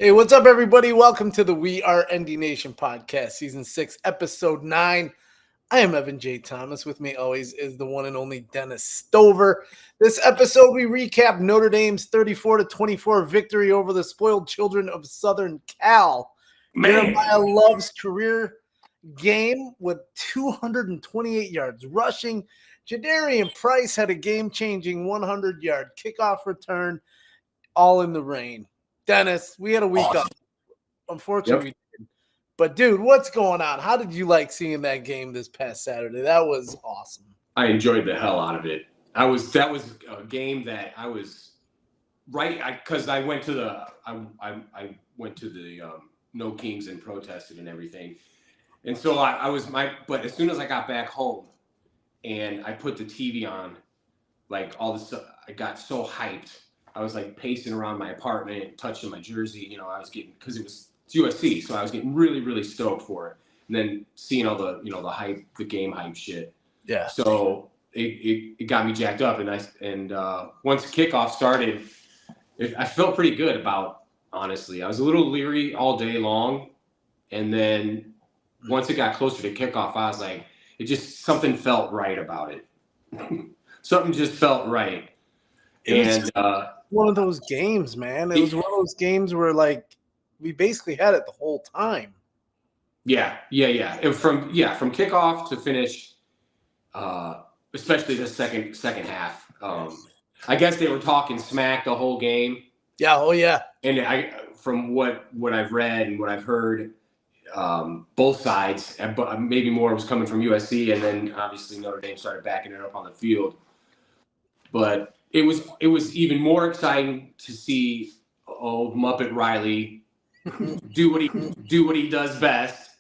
Hey, what's up, everybody? Welcome to the We Are ND Nation podcast, season 6, episode 9. I am Evan J. Thomas. With me always is the one and only Dennis Stover. This episode, we recap Notre Dame's 34-24 victory over the spoiled children of Southern Cal. Jeremiah Love's career game with 228 yards rushing. Jadarian Price had a game-changing 100-yard kickoff return, all in the rain. Dennis, we had a week off. Unfortunately, we did. But, dude, what's going on? How did you like seeing that game this past Saturday? That was awesome. I enjoyed the hell out of it. That was a game that I was because I went to the No Kings and protested and everything, and so but as soon as I got back home and I put the TV on, like all this stuff, I got so hyped. I was like pacing around my apartment, touching my jersey. You know, I was getting, because it's USC, so I was getting really, really stoked for it. And then seeing all the, the hype, the game hype shit. Yeah. So it got me jacked up, and once kickoff started, I felt pretty good about. Honestly, I was a little leery all day long, and then once it got closer to kickoff, I was like, something felt right about it. Something just felt right. It was one of those games, man. It was one of those games where, like, we basically had it the whole time. Yeah. And from kickoff to finish, especially the second half. I guess they were talking smack the whole game. Yeah. Oh, yeah. And from what I've read and what I've heard, both sides, but maybe more was coming from USC, and then obviously Notre Dame started backing it up on the field. But it was even more exciting to see old Muppet Riley do what he does best.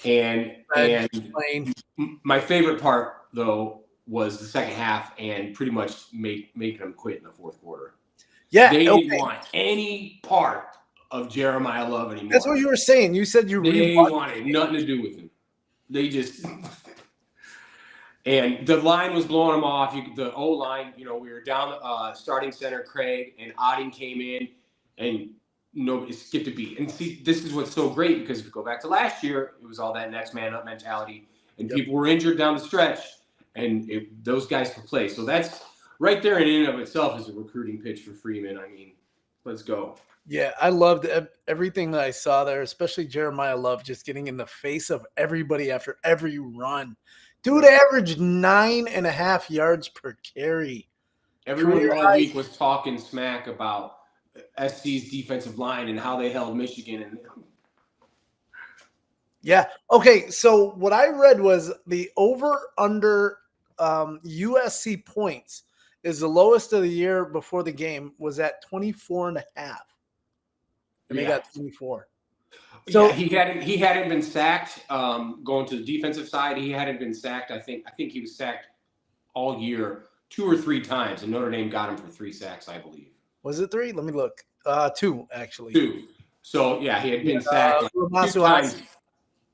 And my favorite part, though, was the second half and pretty much making them quit in the fourth quarter. Yeah, they didn't want any part of Jeremiah Love anymore. That's what you were saying. You said they wanted nothing to do with him. They just. And the line was blowing them off. The O-line, we were down starting center, Craig, and Otting came in, and nobody skipped a beat. And see, this is what's so great, because if you go back to last year, it was all that next man up mentality, and people were injured down the stretch, and those guys could play. So that's right there in and of itself is a recruiting pitch for Freeman. I mean, let's go. Yeah, I loved everything that I saw there, especially Jeremiah Love just getting in the face of everybody after every run. Dude averaged 9.5 yards per carry. Everyone all week was talking smack about SC's defensive line and how they held Michigan. Yeah. Okay, so what I read was the over-under USC points is the lowest of the year before the game was at 24.5. And they got 24. So yeah, he hadn't been sacked. Going to the defensive side, he hadn't been sacked. I think he was sacked all year 2 or 3 times, and Notre Dame got him for 3 sacks, I believe. Was it 3? Let me look. 2 actually. 2. So yeah, he had been sacked like 2 times.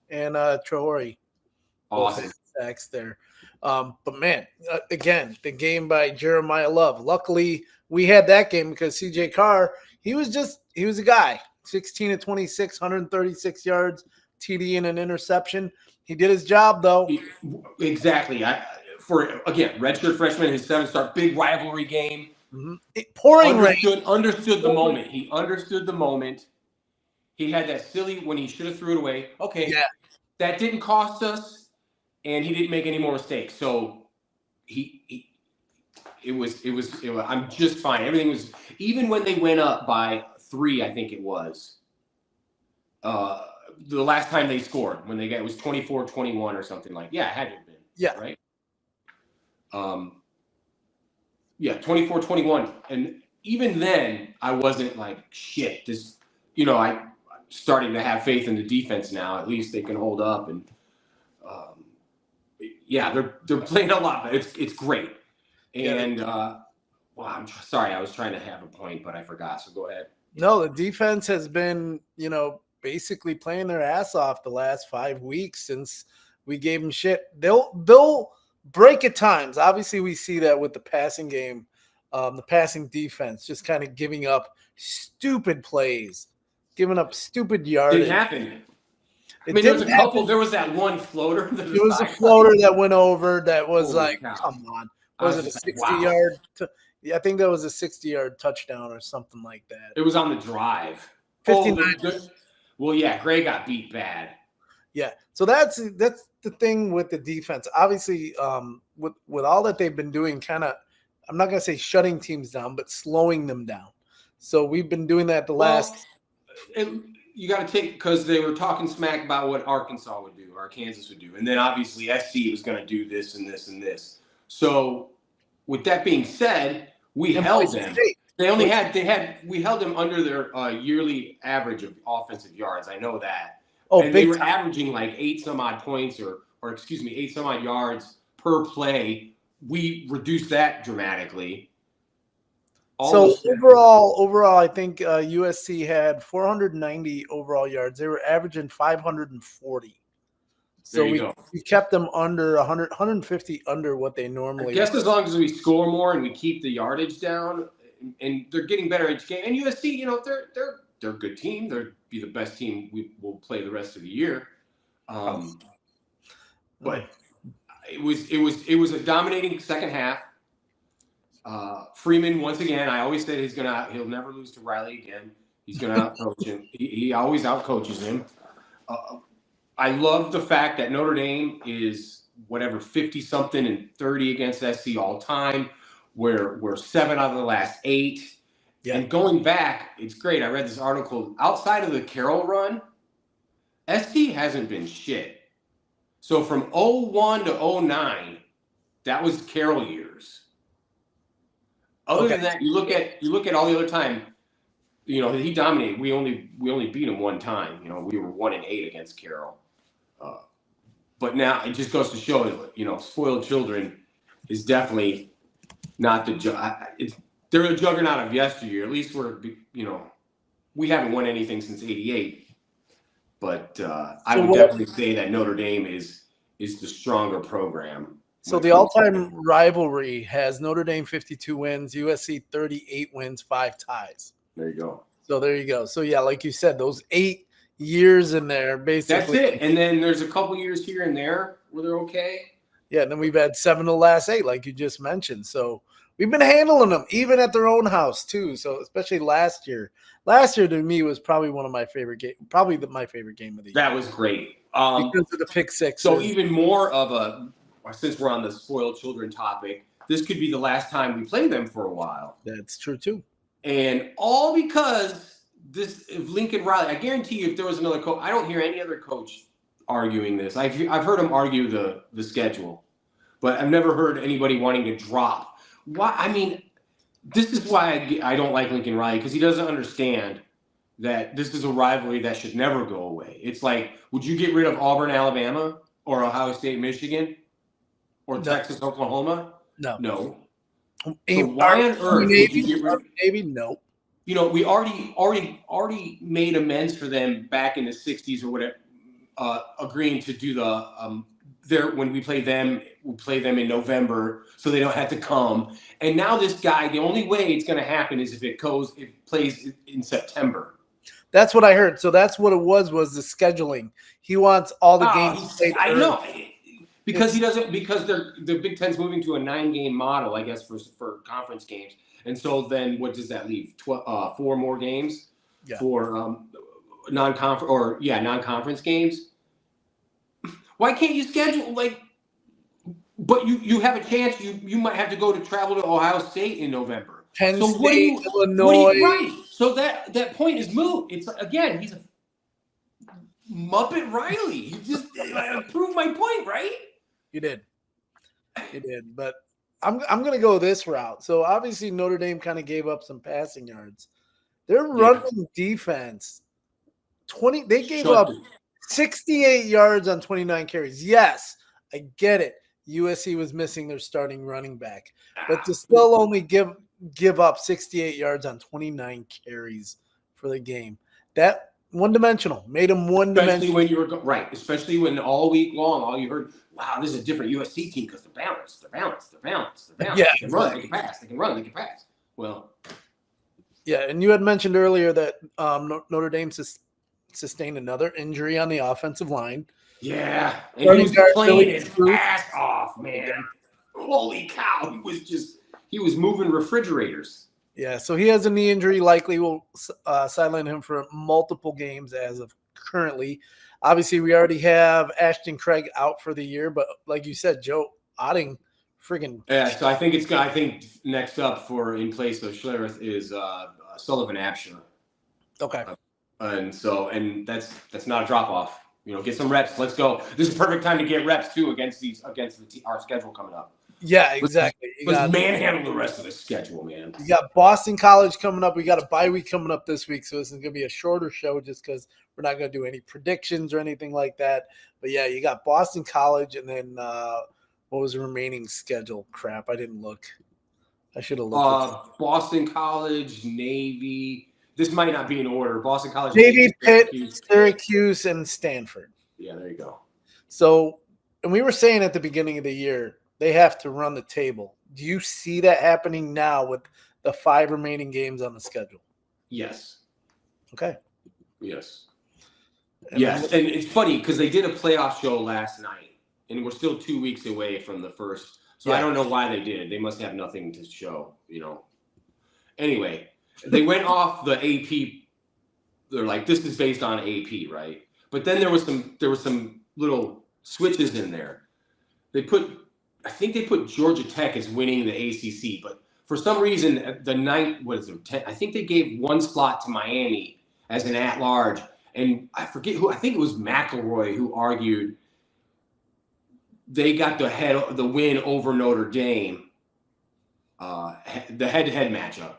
And Traore. Awesome sacks there. But man, again, the game by Jeremiah Love. Luckily, we had that game because CJ Carr, he was a guy. 16 of 26, 136 yards, TD and an interception. He did his job, though. Exactly. Redshirt freshman, his 7-star big rivalry game. Mm-hmm. Pouring rain. Understood the moment. He understood the moment. He had that silly when he should have threw it away. Okay, that didn't cost us, and he didn't make any more mistakes. So it was. I'm just fine. Everything was, even when they went up by 3, I think it was. The last time they scored, when it was 24-21 or something like. Yeah, it had to have been. Yeah. Right. 24-21, and even then, I wasn't like shit. This, I'm starting to have faith in the defense now. At least they can hold up, and they're playing a lot. But it's great. And I'm sorry, I was trying to have a point, but I forgot. So go ahead. No, the defense has been, basically playing their ass off the last 5 weeks since we gave them shit. They'll break at times. Obviously, we see that with the passing game, the passing defense, just kind of giving up stupid plays giving up stupid yardage. Didn't happen. It I mean, there was didn't a couple. happen. There was that one floater. There was a floater that went over that was Holy like, cow. come on. I Was it a just like, 60-yard? I think that was a 60-yard touchdown or something like that. It was on the drive. 59. Well, yeah, Gray got beat bad. Yeah, so that's the thing with the defense. Obviously, with all that they've been doing, kind of, I'm not gonna say shutting teams down, but slowing them down. So we've been doing that the last. You got to take, because they were talking smack about what Arkansas would do or Kansas would do, and then obviously SC was going to do this and this and this. So, with that being said, we held them. We held them under their yearly average of offensive yards. I know that. And they were averaging like 8 some odd points or 8 some odd yards per play. We reduced that dramatically. Overall, I think USC had 490 overall yards. They were averaging 540. So we kept them under 150 under what they normally. I guess as long as we score more and we keep the yardage down, and they're getting better each game. And USC, they're a good team. They'll be the best team we will play the rest of the year. But it was a dominating second half. Freeman, once again, I always said he'll never lose to Riley again. He's going to outcoach him. He always outcoaches him. I love the fact that Notre Dame is 50-something and 30 against SC all time. We're 7 out of the last 8. Yeah. And going back, it's great. I read this article. Outside of the Carroll run, SC hasn't been shit. So from 01 to 09, that was Carroll years. Other than that, you look at all the other time, he dominated. We only beat him one time. We were 1-8 against Carroll. But now it just goes to show, spoiled children is definitely not they're a juggernaut of yesteryear. At least we haven't won anything since '88. But I would definitely say that Notre Dame is the stronger program. So the all-time rivalry has Notre Dame 52 wins, USC 38 wins, 5 ties. There you go. So there you go. So yeah, like you said, those 8 years in there, basically. That's it. And then there's a couple years here and there where they're okay. Yeah, and then we've had 7 of the last 8, like you just mentioned. So we've been handling them, even at their own house too. So especially last year. Last year to me was probably one of my favorite games, my favorite game of the year. That was great. Because of the pick six. So even more of a, since we're on the spoiled children topic, this could be the last time we play them for a while. That's true too. And all because if Lincoln Riley, I guarantee you, if there was another coach, I don't hear any other coach arguing this. I've heard him argue the schedule, but I've never heard anybody wanting to drop. Why? I mean, this is why I don't like Lincoln Riley, because he doesn't understand that this is a rivalry that should never go away. It's like, would you get rid of Auburn, Alabama, or Ohio State, Michigan, or Texas, Oklahoma? No. So why on earth would you get rid of? Maybe no. We already made amends for them back in the '60s or whatever, agreeing to do when we play them in November, so they don't have to come. And now this guy, the only way it's going to happen is if it plays in September. That's what I heard. So that's what it was the scheduling. He wants all the games played early. I know. Because the Big Ten's moving to a 9-game model, I guess, for conference games. And so then what does that leave? 4 more games for non-conference games. Why can't you schedule but you have a chance, you might have to travel to Ohio State in November. Penn State, Illinois. Right. So that point is moot. It's again, he's a Muppet Riley. You just proved my point, right? You did. But I'm going to go this route. So obviously Notre Dame kind of gave up some passing yards. Their running defense, they gave up 68 yards on 29 carries. Yes, I get it. USC was missing their starting running back, but to still only give up 68 yards on 29 carries for the game, that one-dimensional made them one-dimensional. Especially when all week long all you heard, wow, this is a different USC team because they're balanced. Yeah, they can run, they can pass. Well, Yeah, and you had mentioned earlier that Notre Dame sustained another injury on the offensive line. Yeah, and he Starting was guard playing Billy his Cruz. ass off, man. Holy cow, he was moving refrigerators. Yeah, so he has a knee injury. Likely will sideline him for multiple games as of currently. Obviously, we already have Ashton Craig out for the year, but like you said, Joe Otting, friggin' Yeah, so I think next up for in place of Schlereth is Sullivan Absher. okay. And that's not a drop off. Get some reps. Let's go. This is a perfect time to get reps too against our schedule coming up. Yeah, exactly. Let's manhandle the rest of the schedule, man. You got Boston College coming up. We got a bye week coming up this week, so this is going to be a shorter show just because we're not going to do any predictions or anything like that. But yeah, you got Boston College, and then what was the remaining schedule? Crap, I didn't look. I should have looked. Boston College, Navy. This might not be in order. Boston College, Navy, Pitt, Syracuse, and Stanford. Yeah, there you go. So, and we were saying at the beginning of the year, they have to run the table. Do you see that happening now with the 5 remaining games on the schedule? Yes. Okay. Yes. And it's funny because they did a playoff show last night, and we're still 2 weeks away from the first. So I don't know why they did. They must have nothing to show, Anyway, they went off the AP. They're like, this is based on AP, right? But then there was some little switches in there. I think they put Georgia Tech as winning the ACC, but for some reason, I think they gave one slot to Miami as an at-large, and I forget who. I think it was McElroy who argued they got the win over Notre Dame, the head-to-head matchup,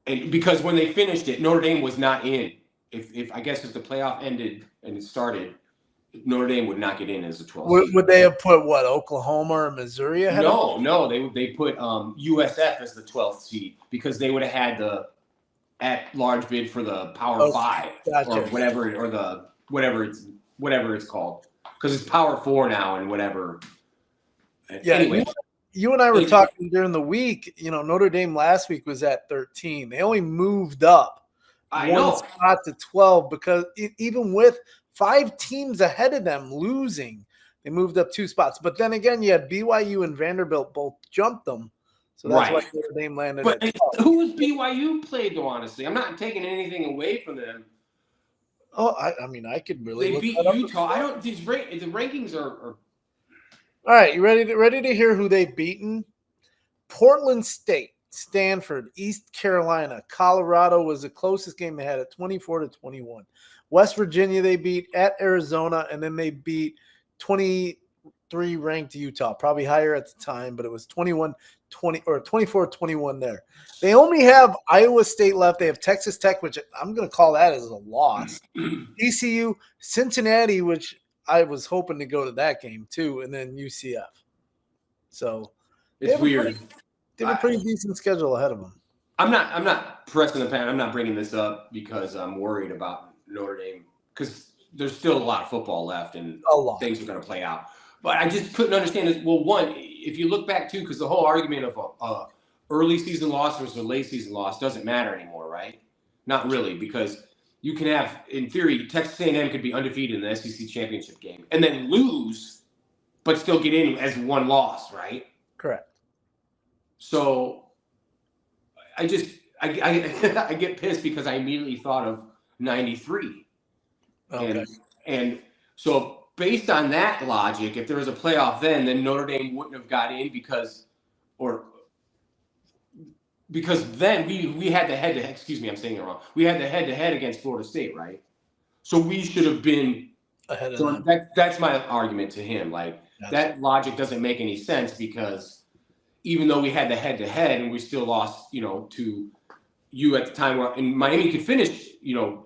and because when they finished it, Notre Dame was not in. If the playoff ended and it started, Notre Dame would not get in as a 12 seed. Would they have put Oklahoma or Missouri ahead? No, they put USF as the 12th seed because they would have had the at-large bid for the Power 5 or whatever it's called, because it's Power 4 now and whatever. Yeah. Anyway, you and I were talking during the week. Notre Dame last week was at 13. They only moved up one spot to 12 because even with 5 teams ahead of them losing, they moved up 2 spots. But then again, you had BYU and Vanderbilt both jumped them. So that's why Notre Dame landed but at 12. Who was BYU played, though, honestly? I'm not taking anything away from them. Oh, I mean, I could really They beat Utah. The rankings are all right, you ready to hear who they've beaten? Portland State, Stanford, East Carolina, Colorado was the closest game they had at 24-21. West Virginia they beat at Arizona, and then they beat 23 ranked Utah, probably higher at the time, but it was 21-20 or 24-21 there. They only have Iowa State left. They have Texas Tech, which I'm going to call that as a loss. ECU, Cincinnati, which I was hoping to go to that game too, and then UCF. So it's weird. They have a pretty decent schedule ahead of them. I'm not pressing the pan. I'm not bringing this up because I'm worried about Notre Dame because there's still a lot of football left and things are going to play out. But I just couldn't understand this. Well, one, if you look back too, because the whole argument of early season loss versus a late season loss doesn't matter anymore, right? Not really, because you can have, in theory, Texas A&M could be undefeated in the SEC championship game and then lose, but still get in as one loss, right? Correct. So I get pissed because I immediately thought of 93. Okay. And so based on that logic, if there was a playoff then Notre Dame wouldn't have got in because then we had the head-to-head. Excuse me, I'm saying it wrong. We had the head-to-head against Florida State, right? So we should have been ahead of them. That's my argument to him. Like that logic doesn't make any sense because even though we had the head-to-head and we still lost, to you at the time, and Miami could finish,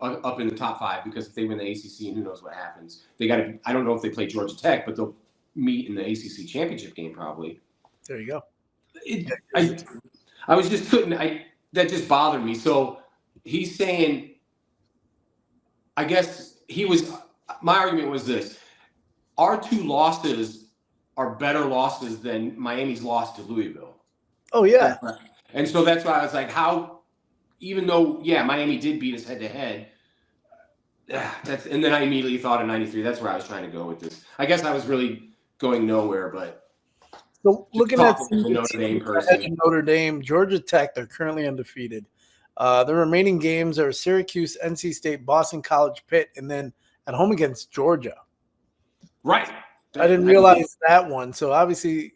up in the top 5 because if they win the ACC and who knows what happens, they got to. I don't know if they play Georgia Tech, but they'll meet in the ACC championship game probably. There you go. I was just that just bothered me. So he's saying, I guess my argument was this: our 2 losses are better losses than Miami's loss to Louisville. Oh yeah. And so that's why I was like, how even though, yeah, Miami did beat us head to head. And then I immediately thought of 93. That's where I was trying to go with this. I guess I was really going nowhere, but So just looking at talking some as of a the Notre Dame teams ahead person. of Notre Dame, Georgia Tech, they're currently undefeated. The remaining games are Syracuse, NC State, Boston College, Pitt, and then at home against Georgia. Right. I didn't realize that one. So obviously,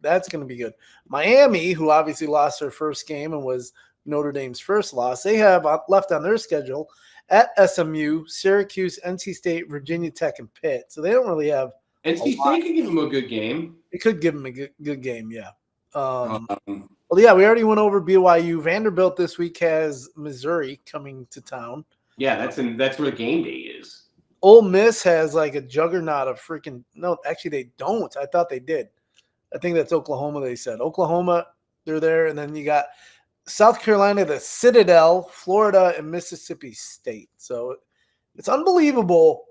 that's going to be good. Miami, who obviously lost their first game and was Notre Dame's first loss, they have left on their schedule at SMU, Syracuse, NC State, Virginia Tech, and Pitt. So they don't really have NC State could give them a good game. It could give them a good game, yeah. Um, Well, yeah, we already went over BYU. Vanderbilt this week has Missouri coming to town. Yeah, that's where game day is. Ole Miss has like a juggernaut of freaking – no, actually they don't. I thought they did. I think that's Oklahoma, they said. Oklahoma, they're there. And then you got South Carolina, the Citadel, Florida, and Mississippi State. So it's unbelievable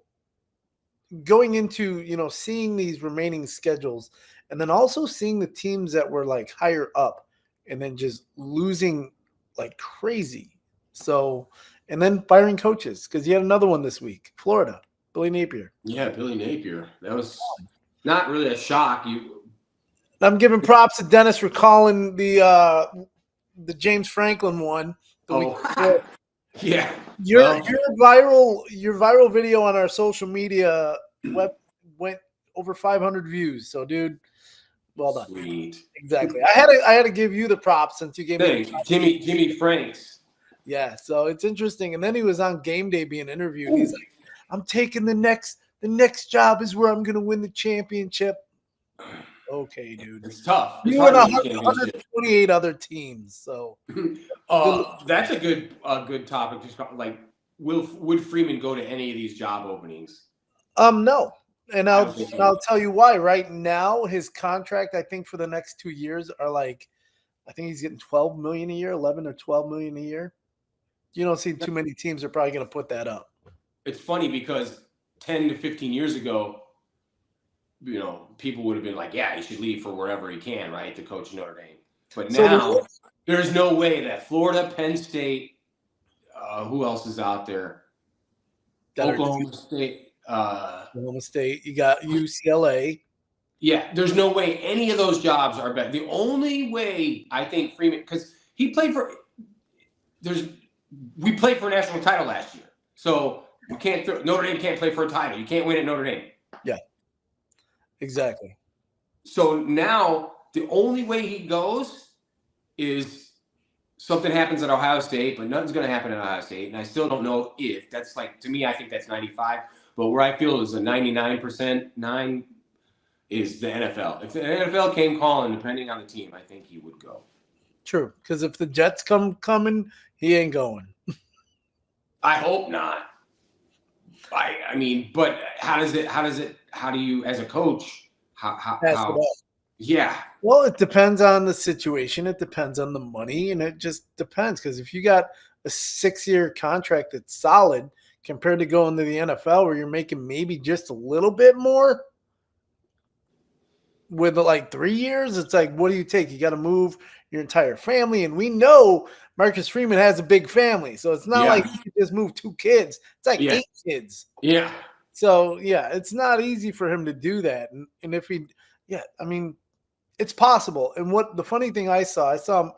going into, seeing these remaining schedules and then also seeing the teams that were like higher up and then just losing like crazy. So, and then firing coaches because you had another one this week, Florida, Billy Napier. Yeah, Billy Napier. That was not really a shock. I'm giving props to Dennis for calling the James Franklin one. Week yeah. Your viral video on our social media went over 500 views. So, dude, well done. Sweet. Exactly. I had to give you the props since you gave me Jimmy Franks. Yeah, so it's interesting. And then he was on game day being interviewed. He's like, "I'm taking the next job is where I'm going to win the championship." Okay, dude. It's tough. You and 128 other teams. So that's a good topic. Just like, would Freeman go to any of these job openings? No. And I'll tell you why. Right now, his contract, I think, for the next 2 years are like, I think he's getting $12 million a year, 11 or 12 million a year. You don't see too many teams are probably going to put that up. It's funny because 10 to 15 years ago, people would have been like, yeah, he should leave for wherever he can, right, to coach Notre Dame. But now there's no way that Florida, Penn State, who else is out there? Oklahoma State. Oklahoma State. You got UCLA. Yeah, there's no way any of those jobs are better. The only way I think Freeman, because he played for we played for a national title last year. So Notre Dame can't play for a title. You can't win at Notre Dame. Yeah. Exactly. So now the only way he goes is something happens at Ohio State, but nothing's going to happen at Ohio State. And I still don't know if. That's like, to me, I think that's 95. But where I feel is a 99%, 9 is the NFL. If the NFL came calling, depending on the team, I think he would go. True. Because if the Jets coming, he ain't going. I hope not. I mean, but how do you, as a coach, how yeah. Well, it depends on the situation. It depends on the money, and it just depends. Because if you got a 6-year contract that's solid compared to going to the NFL where you're making maybe just a little bit more with like 3 years, it's like, what do you take? You got to move your entire family. And we know Marcus Freeman has a big family. So it's not like you can just move 2 kids. It's like 8 kids. Yeah. So, yeah, it's not easy for him to do that. And if he, I mean, it's possible. And what the funny thing I saw a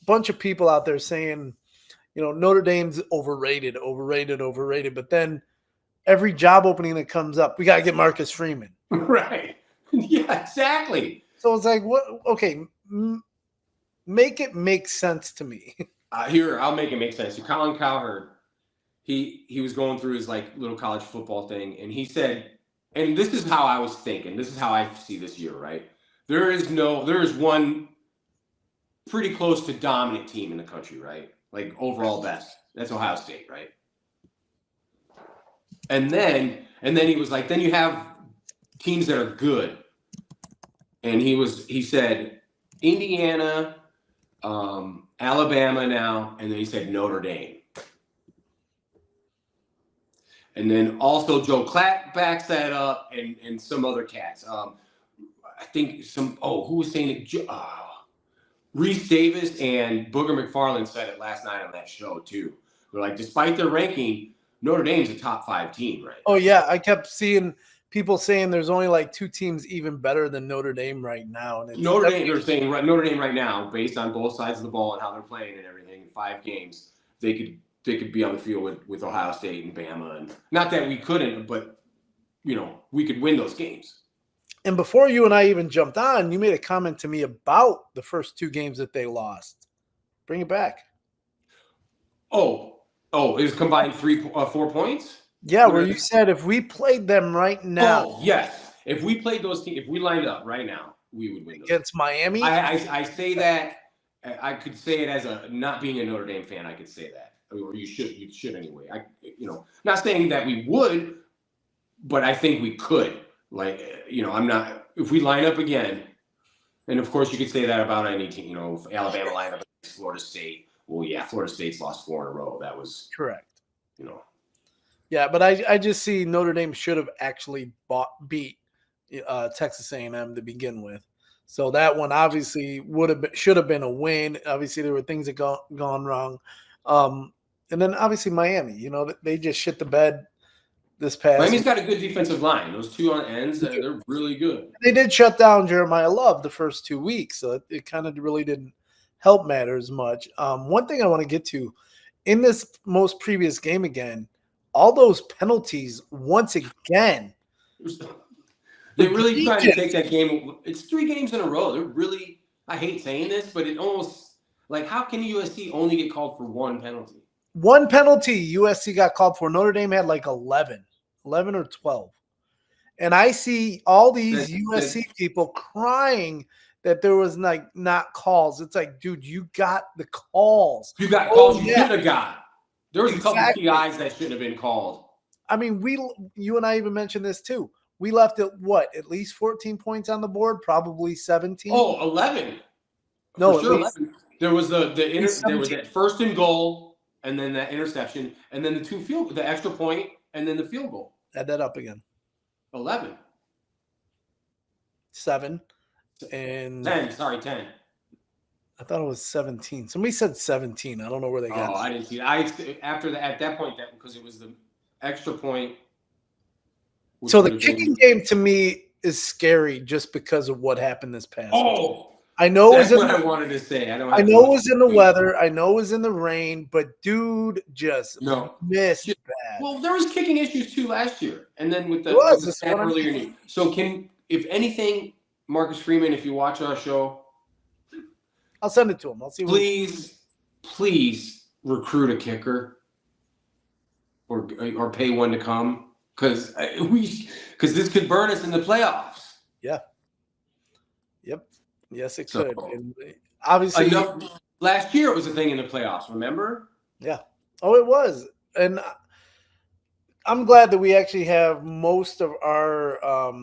bunch of people out there saying, Notre Dame's overrated. But then every job opening that comes up, we got to get Marcus Freeman. Right. Yeah, exactly. So it's like, what? Okay, make it make sense to me. Here, I'll make it make sense. Colin Cowherd, he was going through his like little college football thing, and he said, and this is how I was thinking. This is how I see this year, right? There is one pretty close to dominant team in the country, right? Like overall best. That's Ohio State, right? And then he was like, then you have teams that are good. And he said Indiana, Alabama now, and then he said Notre Dame. And then also Joe Clapp backs that up and some other cats. I think who was saying it? Reese Davis and Booger McFarland said it last night on that show too. They're like, despite their ranking, Notre Dame's a top 5 team right Oh now. yeah, I kept seeing people saying there's only like 2 teams even better than Notre Dame right now. And it's Notre Dame, they're saying Notre Dame right now, based on both sides of the ball and how they're playing and everything, in 5 games, they could be on the field with Ohio State and Bama, and not that we couldn't, but we could win those games. And before you and I even jumped on, you made a comment to me about the first 2 games that they lost. Bring it back. Oh, it was combined 4 points? Yeah, where you said if we played them right now. Oh, yes. If we played those teams, if we lined up right now, we would win those against Miami. I say that. I could say it as a not being a Notre Dame fan. I could say that, or you should anyway. Not saying that we would, but I think we could. I'm not. If we line up again, and of course you could say that about any team. If Alabama lined up against Florida State. Well, yeah, Florida State's lost 4 in a row. That was correct. Yeah, but I just see Notre Dame should have actually beat Texas A&M to begin with. So that one obviously should have been a win. Obviously, there were things that gone wrong. And then obviously Miami, they just shit the bed this past. Miami's got a good defensive line. Those 2 on ends, they're really good. They did shut down Jeremiah Love the first 2 weeks, so it kind of really didn't help matters much. One thing I want to get to in this most previous game again, all those penalties once again. They're really trying to take that game. It's 3 games in a row. They're really, I hate saying this, but it almost how can USC only get called for 1 penalty? 1 penalty USC got called for. Notre Dame had 11 or 12. And I see all these USC people crying that there was not calls. It's like, dude, you got the calls. You got calls you shouldn't have got. There was a couple of PIs that shouldn't have been called. I mean, you and I even mentioned this too. We left at least 14 points on the board, probably 17. Oh, 11. No, sure, 11. There was there was that first and goal, and then that interception, and then the extra point, and then the field goal. Add that up again. 11. 7 and 10. Sorry, 10. I thought it was 17. Somebody said 17. I don't know where they got it. I didn't see it. At that point, because it was the extra point. So the kicking game to me is scary just because of what happened this past week. I know that's what I wanted to say. I know it was in the weather. I know it was in the rain, but dude just missed bad. Well, there was kicking issues too last year, and then with the snap earlier. So if anything, Marcus Freeman, if you watch our show, I'll send it to him. I'll see. Please recruit a kicker, or pay one to come, because this could burn us in the playoffs. Yeah. Yep. Yes, it could. And obviously, last year it was a thing in the playoffs. Remember? Yeah. Oh, it was, and I'm glad that we actually have most of our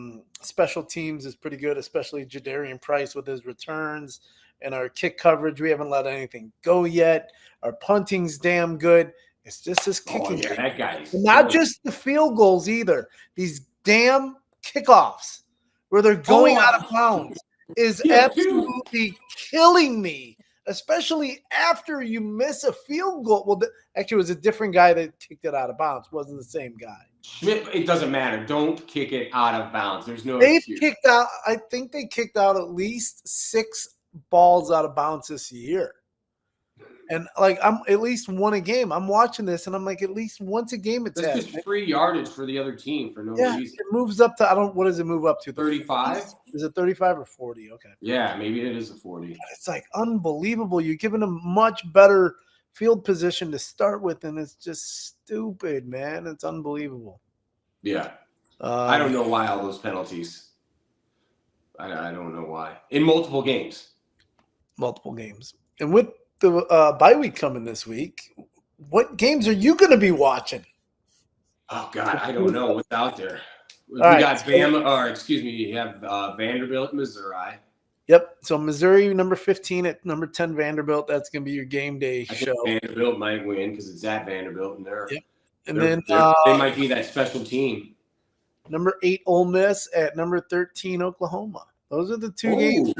special teams is pretty good, especially Jadarian Price with his returns and our kick coverage. We haven't let anything go yet. Our punting's damn good. It's just this kicking. Oh, yeah, that guy. Not just the field goals either. These damn kickoffs where they're going out of bounds is absolutely killing me, especially after you miss a field goal. Well, actually, it was a different guy that kicked it out of bounds. It wasn't the same guy. It doesn't matter. Don't kick it out of bounds. There's no excuse. Kicked out. I think they kicked out at least 6 balls out of bounds this year. And I'm at least one a game. I'm watching this and I'm like, at least once a game it's just free yardage for the other team for no reason. It moves up to what does it move up to? 35? Is it 35 or 40? Okay. Yeah, maybe it is a 40. It's unbelievable. You're giving them much better field position to start with, and it's just stupid, man. It's unbelievable. Yeah. I don't know why all those penalties. I don't know why. In multiple games. And with the bye week coming this week, what games are you going to be watching? Oh, God, I don't know what's out there. We got Bama, you have Vanderbilt, Missouri. Yep. So Missouri, number 15 at number 10, Vanderbilt. That's going to be your game day show. Vanderbilt might win because it's at Vanderbilt, and then they might be that special team. Number 8, Ole Miss at number 13, Oklahoma. Those are the 2 games.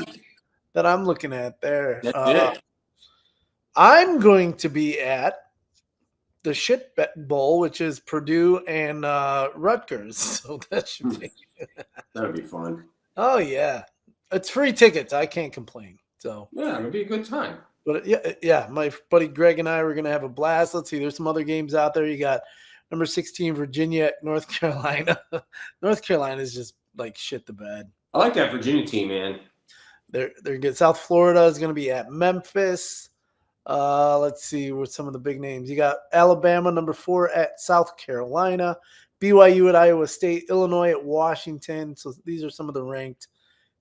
that I'm looking at there. That's it. I'm going to be at the Shit Bowl, which is Purdue and Rutgers. So that should be. That'll be fun. Oh yeah, it's free tickets. I can't complain. So Yeah, it'll be a good time. but yeah, my buddy Greg and I were gonna have a blast. Let's see, there's some other games out there. You got number 16 Virginia at North Carolina. North Carolina is just like shit the bed. I like that Virginia team, man. They're good. South Florida is gonna be at Memphis. Let's see what some of the big names. You got Alabama number 4 at South Carolina, BYU at Iowa State, Illinois at Washington. So these are some of the ranked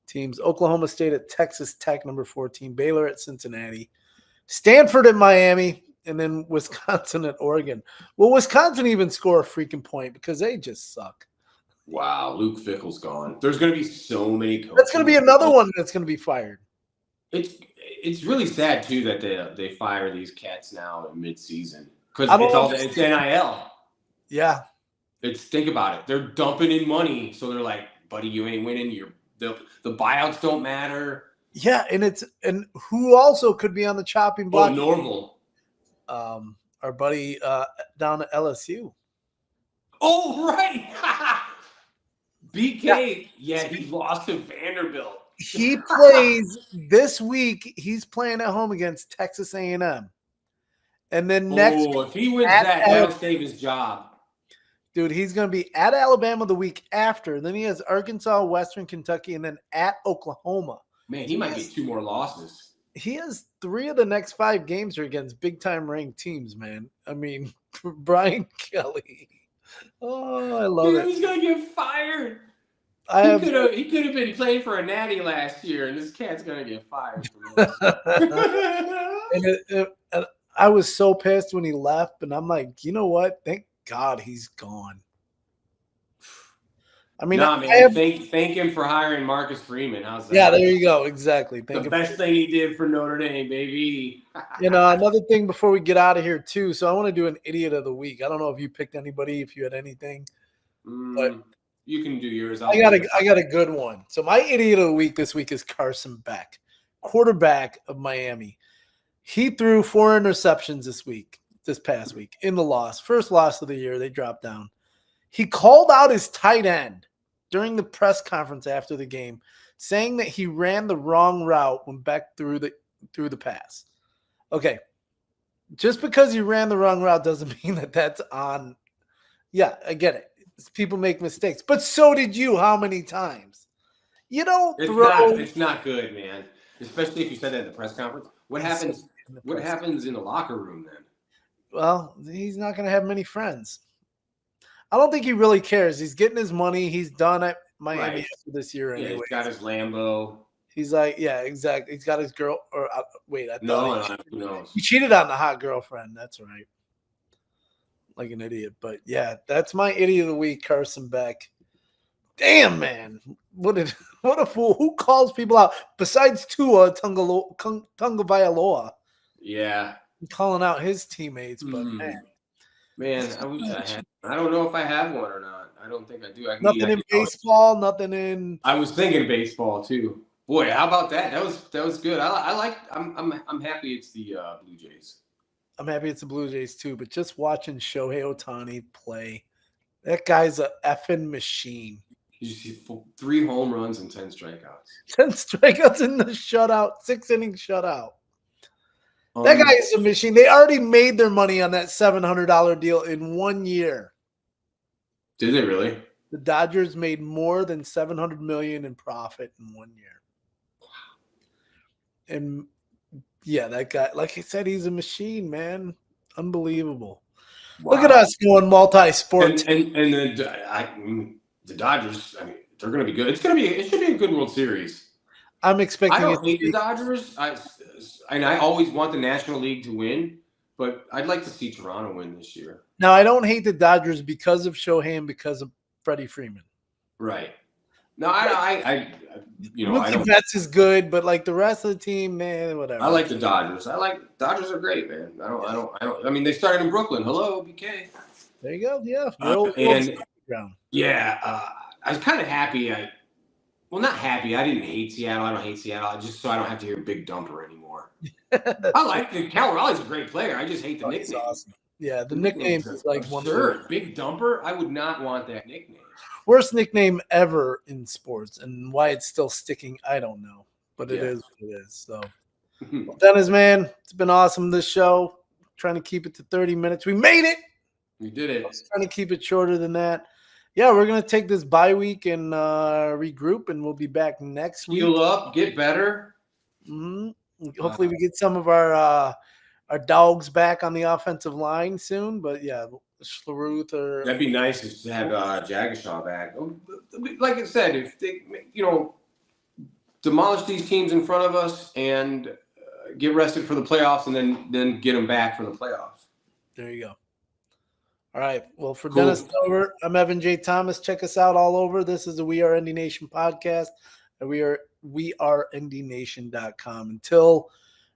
teams. Oklahoma State at Texas Tech, number 14. Baylor at Cincinnati. Stanford at Miami. And then Wisconsin at Oregon. Will Wisconsin even score a freaking point? Because they just suck. Wow, Luke Fickle's gone. There's going to be so many coaches. That's going to be another one that's going to be fired. It's really sad, too, that they fire these cats now in mid-season. Because it's NIL. Yeah. Think about it. They're dumping in money. So they're like, buddy, you ain't winning. The buyouts don't matter. Yeah, and who also could be on the chopping block? Oh, Norval. Our buddy down at LSU. Oh, right. BK. Yeah, he lost to Vanderbilt. He plays this week. He's playing at home against Texas A&M. And then next week, if he wins that'll save his job. Dude, he's going to be at Alabama the week after. Then he has Arkansas, Western Kentucky, and then at Oklahoma. Man, he might get 2 more losses. He has 3 of the next 5 games are against big-time ranked teams, man. I mean, Brian Kelly. Oh, I love it. He's going to get fired. He could have been playing for a natty last year, and this cat's going to get fired. And I was so pissed when he left, and I'm like, you know what? Thank God he's gone. I mean, thank him for hiring Marcus Freeman. How's that? Yeah, there you go. Exactly. The best thing he did for Notre Dame, baby. Another thing before we get out of here too. So I want to do an idiot of the week. I don't know if you picked anybody, if you had anything, but you can do yours. I got a good one. So my idiot of the week this week is Carson Beck, quarterback of Miami. He threw 4 interceptions this past week in the loss. First loss of the year. They dropped down. He called out his tight end during the press conference after the game, saying that he ran the wrong route when Beck threw the pass. Okay. Just because you ran the wrong route doesn't mean that that's on. Yeah, I get it. People make mistakes. But so did you how many times? You don't throw. It's not good, man. Especially if you said that in the press conference. What happens in the locker room then? Well, he's not going to have many friends. I don't think he really cares. He's getting his money. He's done at Miami after this year anyway. He's got his Lambo. He's like, yeah, exactly. He's got his girl. Or wait, who knows? He cheated on the hot girlfriend. That's right. Like an idiot. But yeah, that's my idiot of the week, Carson Beck. Damn, man. What a fool. Who calls people out besides Tua Tagovailoa? Yeah. Calling out his teammates, but Man, I wish I had. I don't know if I have one or not. I don't think I do. Nothing in baseball, nothing in. I was thinking baseball too. Boy, how about that? That was good. I'm happy it's the Blue Jays. I'm happy it's the Blue Jays too. But just watching Shohei Ohtani play, that guy's a effing machine. You see 3 home runs and 10 strikeouts. 10 strikeouts in the shutout, 6-inning shutout. That guy is a machine. They already made their money on that $700 deal in 1 year. Did they really? The Dodgers made more than $700 million in profit in 1 year. Wow. And yeah, that guy, like I said, he's a machine, man. Unbelievable. Wow. Look at us going multi-sport. And the Dodgers, I mean, they're going to be good. It should be a good World Series. I'm expecting. I don't hate the Dodgers. I always want the National League to win, but I'd like to see Toronto win this year. Now, I don't hate the Dodgers because of Shohei and because of Freddie Freeman. Right. No, I don't. Betts is good, but like the rest of the team, man, whatever. I like the Dodgers. Dodgers are great, man. I mean, they started in Brooklyn. Hello, BK. There you go. Yeah. I was kind of happy. Well, not happy. I didn't hate Seattle. I don't hate Seattle. Just so I don't have to hear Big Dumper anymore. I like the Cal Raleigh's a great player. I just hate the nickname. Awesome. Yeah, the nickname is like absurd. Big Dumper. I would not want that nickname. Worst nickname ever in sports, and why it's still sticking, I don't know, but it is what it is. So, well, Dennis, man, it's been awesome. This show, trying to keep it to 30 minutes. We made it. We did it. Trying to keep it shorter than that. Yeah, we're gonna take this bye week and regroup, and we'll be back next week. Heal up, get better. Hopefully, we get some of our dogs back on the offensive line soon. But yeah, Schleruth or that'd be nice to have Jagashaw back. Like I said, if they demolish these teams in front of us and get rested for the playoffs, and then get them back for the playoffs. There you go. All right. Well, for Dennis Stover, I'm Evan J. Thomas. Check us out all over. This is the We Are ND Nation podcast. And we are NDNation.com. Until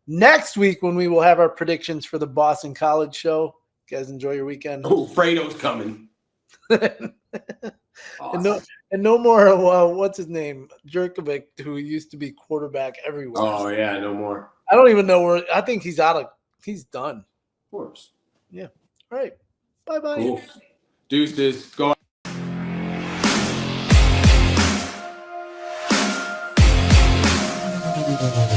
next week, when we will have our predictions for the Boston College show. You guys enjoy your weekend. Oh, Fredo's coming. Awesome. and no more, what's his name? Jerkovic, who used to be quarterback everywhere. Oh, yeah, no more. I don't even know where. I think he's done. Of course. Yeah. All right. Bye-bye. Cool. Deuces. Go Thank you.